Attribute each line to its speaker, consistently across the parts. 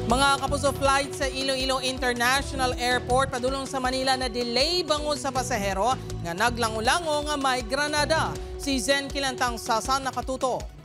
Speaker 1: Mga kapuso, flight sa Iloilo International Airport padulong sa Manila na delay bangod sa pasahero nga naglango-lango nga may granada. Si Zen Kilantang Sasa nakatutok.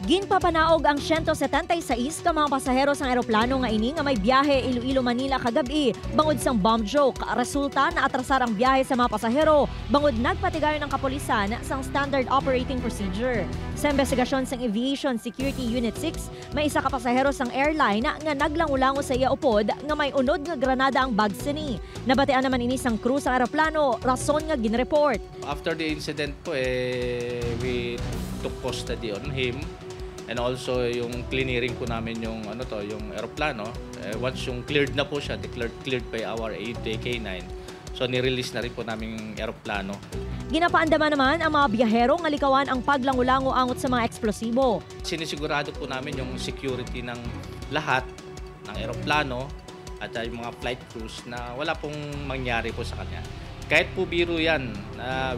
Speaker 2: Ginpapanaog ang 176 ka mga pasahero sa eroplano nga ini nga may biyahe Iloilo-Manila kagabi bangod sang bomb joke. Resulta na atrasar ang biyahe sa mga pasahero bangod nagpatigayon ng kapulisan sang standard operating procedure. Sa investigasyon sang Aviation Security Unit 6, may isa ka pasahero sang airline nga naglangulango sa iya upod nga may unod nga granada ang bag sini. Nabatean naman ini sang crew sa eroplano, rason nga ginreport.
Speaker 3: After the incident po, we took custody on him. And also yung clearing po namin yung yung eroplano. Once yung cleared na po siya, cleared by our ATK9. So ni-release na rin po namin yung eroplano.
Speaker 2: Ginapaandaman naman ang mga biyahero nga likawan ang paglangulango angot sa mga eksplosibo.
Speaker 3: Sinisigurado po namin yung security ng lahat ng eroplano at yung mga flight crews na wala pong mangyari po sa kanya. Kahit po biro yan,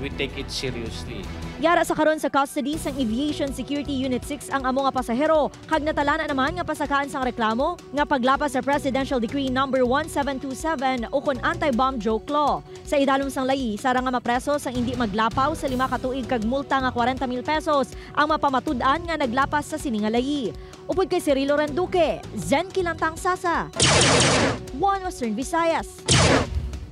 Speaker 3: we take it seriously.
Speaker 2: Yara sa karon sa custody sang Aviation Security Unit 6 ang amo nga pasahero. Kag natalana naman nga pasakaan sang reklamo nga paglapas sa Presidential Decree No. 1727 ukon anti-bomb joke law. Sa idalom sang layi, sara nga mapreso sang hindi maglapaw sa 5 ka tuig kag multa nga 40,000 pesos ang mapamatud-an nga naglapas sa sini nga layi. Upod kay Cirilo Renduque, Zen Kilantang Sasa, One Western Visayas.